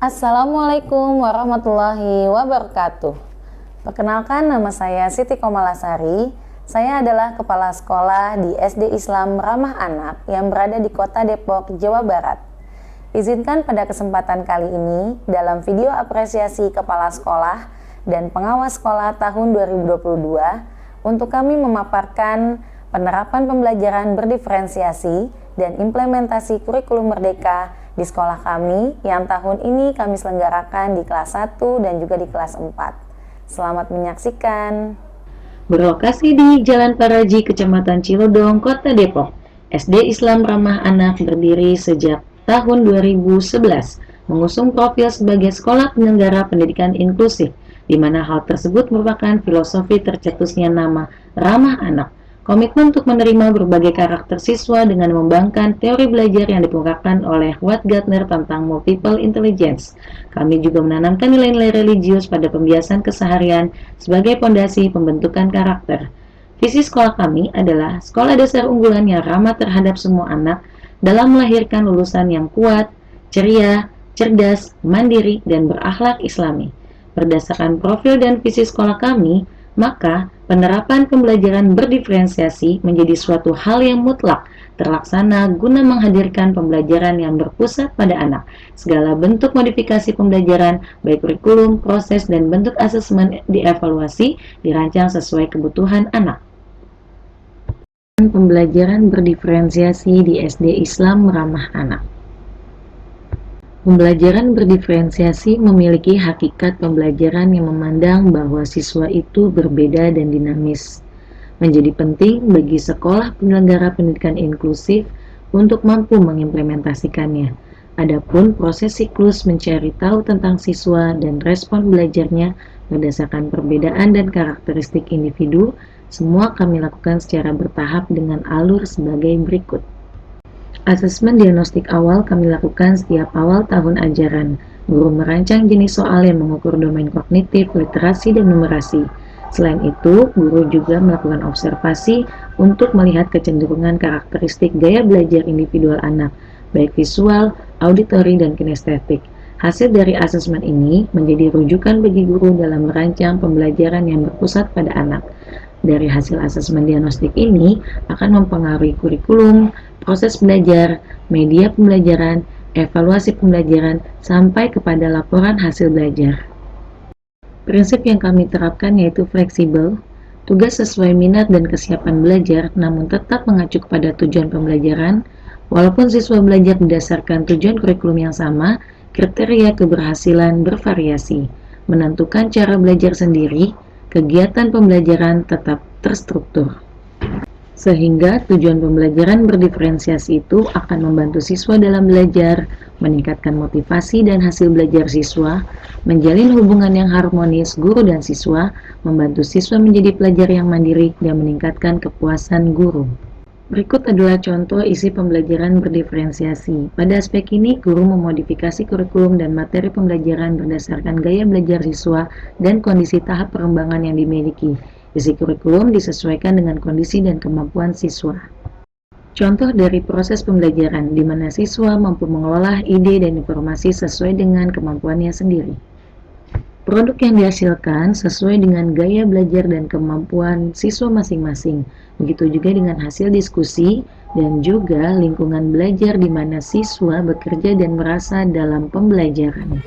Assalamualaikum warahmatullahi wabarakatuh. Perkenalkan, nama saya Siti Komalasari. Saya adalah kepala sekolah di SD Islam Ramah Anak yang berada di Kota Depok, Jawa Barat. Izinkan pada kesempatan kali ini dalam video apresiasi kepala sekolah dan pengawas sekolah tahun 2022 untuk kami memaparkan penerapan pembelajaran berdiferensiasi dan implementasi kurikulum merdeka di sekolah kami yang tahun ini kami selenggarakan di kelas 1 dan juga di kelas 4. Selamat menyaksikan. Berlokasi di Jalan Paraji, Kecamatan Cilodong, Kota Depok, SD Islam Ramah Anak berdiri sejak tahun 2011, mengusung profil sebagai sekolah penyelenggara pendidikan inklusif, di mana hal tersebut merupakan filosofi tercetusnya nama Ramah Anak. Komitmen untuk menerima berbagai karakter siswa dengan mengembangkan teori belajar yang dikemukakan oleh Watt Gardner tentang multiple intelligence. Kami juga menanamkan nilai-nilai religius pada pembiasan keseharian sebagai pondasi pembentukan karakter. Visi sekolah kami adalah sekolah dasar unggulan yang ramah terhadap semua anak dalam melahirkan lulusan yang kuat, ceria, cerdas, mandiri, dan berakhlak Islami. Berdasarkan profil dan visi sekolah kami, maka penerapan pembelajaran berdiferensiasi menjadi suatu hal yang mutlak terlaksana guna menghadirkan pembelajaran yang berpusat pada anak. Segala bentuk modifikasi pembelajaran, baik kurikulum, proses, dan bentuk asesmen dievaluasi, dirancang sesuai kebutuhan anak. Pembelajaran berdiferensiasi di SD Islam Ramah Anak. Pembelajaran berdiferensiasi memiliki hakikat pembelajaran yang memandang bahwa siswa itu berbeda dan dinamis. Menjadi penting bagi sekolah penyelenggara pendidikan inklusif untuk mampu mengimplementasikannya. Adapun proses siklus mencari tahu tentang siswa dan respon belajarnya berdasarkan perbedaan dan karakteristik individu, semua kami lakukan secara bertahap dengan alur sebagai berikut. Asesmen diagnostik awal kami lakukan setiap awal tahun ajaran. Guru merancang jenis soal yang mengukur domain kognitif, literasi, dan numerasi. Selain itu, guru juga melakukan observasi untuk melihat kecenderungan karakteristik gaya belajar individual anak, baik visual, auditori, dan kinestetik. Hasil dari asesmen ini menjadi rujukan bagi guru dalam merancang pembelajaran yang berpusat pada anak. Dari hasil asesmen diagnostik ini akan mempengaruhi kurikulum, proses belajar, media pembelajaran, evaluasi pembelajaran, sampai kepada laporan hasil belajar. Prinsip yang kami terapkan yaitu fleksibel, tugas sesuai minat dan kesiapan belajar, namun tetap mengacu kepada tujuan pembelajaran. Walaupun siswa belajar berdasarkan tujuan kurikulum yang sama, kriteria keberhasilan bervariasi. Menentukan cara belajar sendiri, kegiatan pembelajaran tetap terstruktur. Sehingga tujuan pembelajaran berdiferensiasi itu akan membantu siswa dalam belajar, meningkatkan motivasi dan hasil belajar siswa, menjalin hubungan yang harmonis guru dan siswa, membantu siswa menjadi pelajar yang mandiri, dan meningkatkan kepuasan guru. Berikut adalah contoh isi pembelajaran berdiferensiasi. Pada aspek ini, guru memodifikasi kurikulum dan materi pembelajaran berdasarkan gaya belajar siswa dan kondisi tahap perkembangan yang dimiliki. Isi kurikulum disesuaikan dengan kondisi dan kemampuan siswa. Contoh dari proses pembelajaran, di mana siswa mampu mengelola ide dan informasi sesuai dengan kemampuannya sendiri. Produk yang dihasilkan sesuai dengan gaya belajar dan kemampuan siswa masing-masing. Begitu juga dengan hasil diskusi dan juga lingkungan belajar di mana siswa bekerja dan merasa dalam pembelajaran.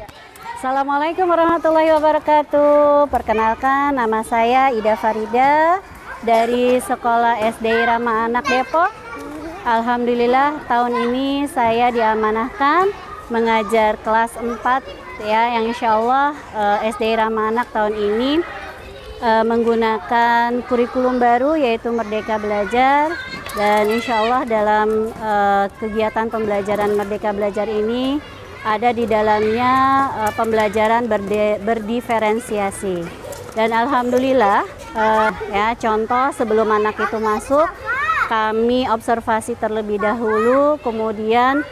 Assalamualaikum warahmatullahi wabarakatuh. Perkenalkan, nama saya Ida Farida dari Sekolah SD Ramah Anak Depok. Alhamdulillah tahun ini saya diamanahkan mengajar kelas 4 ya, yang insya Allah SD Ramah Anak tahun ini menggunakan kurikulum baru yaitu Merdeka Belajar, dan insya Allah dalam kegiatan pembelajaran Merdeka Belajar ini ada di dalamnya pembelajaran berdiferensiasi. Dan alhamdulillah ya, contoh sebelum anak itu masuk kami observasi terlebih dahulu, kemudian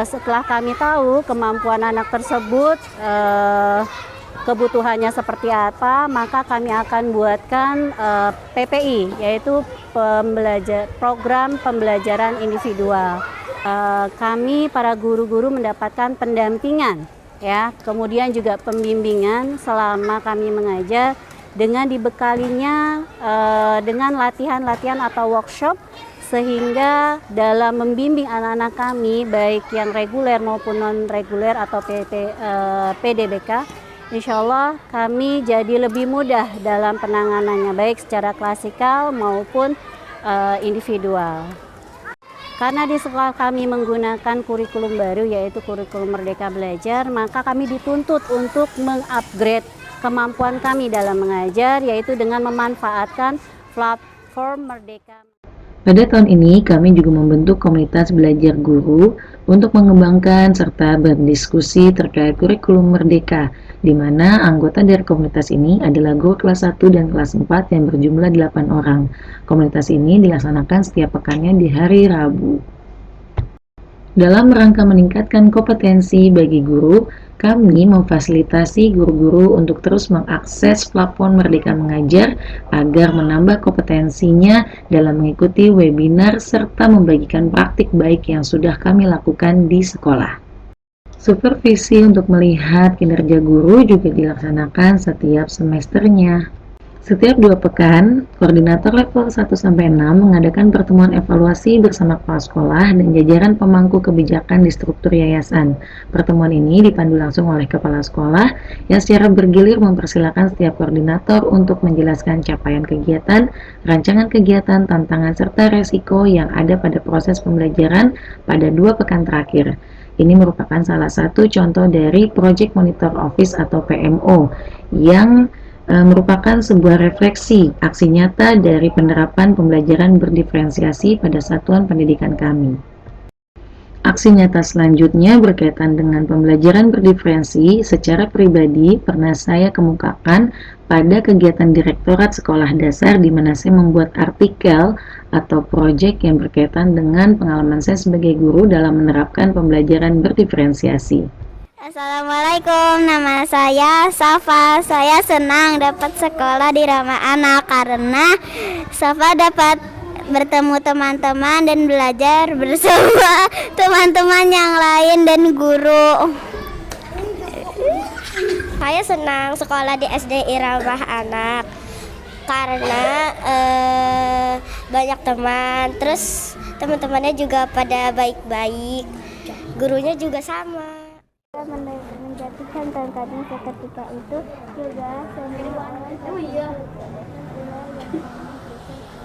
setelah kami tahu kemampuan anak tersebut, kebutuhannya seperti apa, maka kami akan buatkan PPI, yaitu program pembelajaran individual. Kami para guru-guru mendapatkan pendampingan ya. Kemudian juga pembimbingan selama kami mengajar dengan dibekalinya dengan latihan-latihan atau workshop, sehingga dalam membimbing anak-anak kami baik yang reguler maupun non reguler atau PDBK, insya Allah kami jadi lebih mudah dalam penanganannya baik secara klasikal maupun individual. Karena di sekolah kami menggunakan kurikulum baru yaitu kurikulum Merdeka Belajar, maka kami dituntut untuk mengupgrade kemampuan kami dalam mengajar, yaitu dengan memanfaatkan platform Merdeka. Pada tahun ini, kami juga membentuk komunitas belajar guru untuk mengembangkan serta berdiskusi terkait kurikulum Merdeka, di mana anggota dari komunitas ini adalah guru kelas 1 dan kelas 4 yang berjumlah 8 orang. Komunitas ini dilaksanakan setiap pekannya di hari Rabu. Dalam rangka meningkatkan kompetensi bagi guru, kami memfasilitasi guru-guru untuk terus mengakses platform Merdeka Mengajar agar menambah kompetensinya dalam mengikuti webinar serta membagikan praktik baik yang sudah kami lakukan di sekolah. Supervisi untuk melihat kinerja guru juga dilaksanakan setiap semesternya. Setiap 2 pekan, koordinator level 1-6 mengadakan pertemuan evaluasi bersama kepala sekolah dan jajaran pemangku kebijakan di struktur yayasan. Pertemuan ini dipandu langsung oleh kepala sekolah yang secara bergilir mempersilahkan setiap koordinator untuk menjelaskan capaian kegiatan, rancangan kegiatan, tantangan, serta resiko yang ada pada proses pembelajaran pada 2 pekan terakhir. Ini merupakan salah satu contoh dari Project Monitor Office atau PMO yang merupakan sebuah refleksi aksi nyata dari penerapan pembelajaran berdiferensiasi pada satuan pendidikan kami. Aksi nyata selanjutnya berkaitan dengan pembelajaran berdiferensi secara pribadi pernah saya kemukakan pada kegiatan Direktorat Sekolah Dasar di mana saya membuat artikel atau proyek yang berkaitan dengan pengalaman saya sebagai guru dalam menerapkan pembelajaran berdiferensiasi. Assalamualaikum, nama saya Safa. Saya senang dapat sekolah di Ramah Anak karena Safa dapat bertemu teman-teman dan belajar bersama teman-teman yang lain dan guru. Saya senang sekolah di SDI Ramah Anak karena banyak teman, terus teman-temannya juga pada baik-baik, gurunya juga sama. Menjatuhkan tantangan seketika itu juga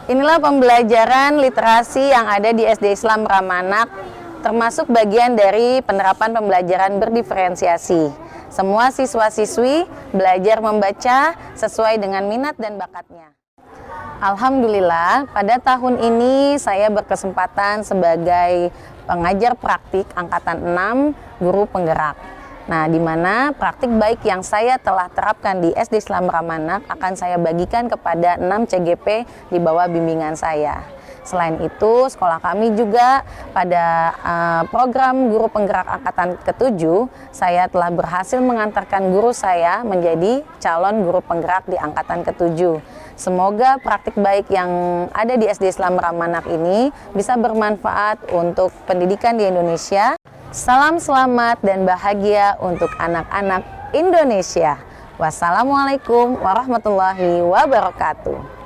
Inilah pembelajaran literasi yang ada di SD Islam Ramah Anak, termasuk bagian dari penerapan pembelajaran berdiferensiasi. Semua siswa-siswi belajar membaca sesuai dengan minat dan bakatnya. Alhamdulillah, pada tahun ini saya berkesempatan sebagai pengajar praktik angkatan 6 guru penggerak. Nah, di mana praktik baik yang saya telah terapkan di SD Islam Ramah Anak akan saya bagikan kepada 6 CGP di bawah bimbingan saya. Selain itu, sekolah kami juga pada program guru penggerak angkatan ke-7, saya telah berhasil mengantarkan guru saya menjadi calon guru penggerak di angkatan ke-7. Semoga praktik baik yang ada di SD Islam Ramah Anak ini bisa bermanfaat untuk pendidikan di Indonesia. Salam selamat dan bahagia untuk anak-anak Indonesia. Wassalamualaikum warahmatullahi wabarakatuh.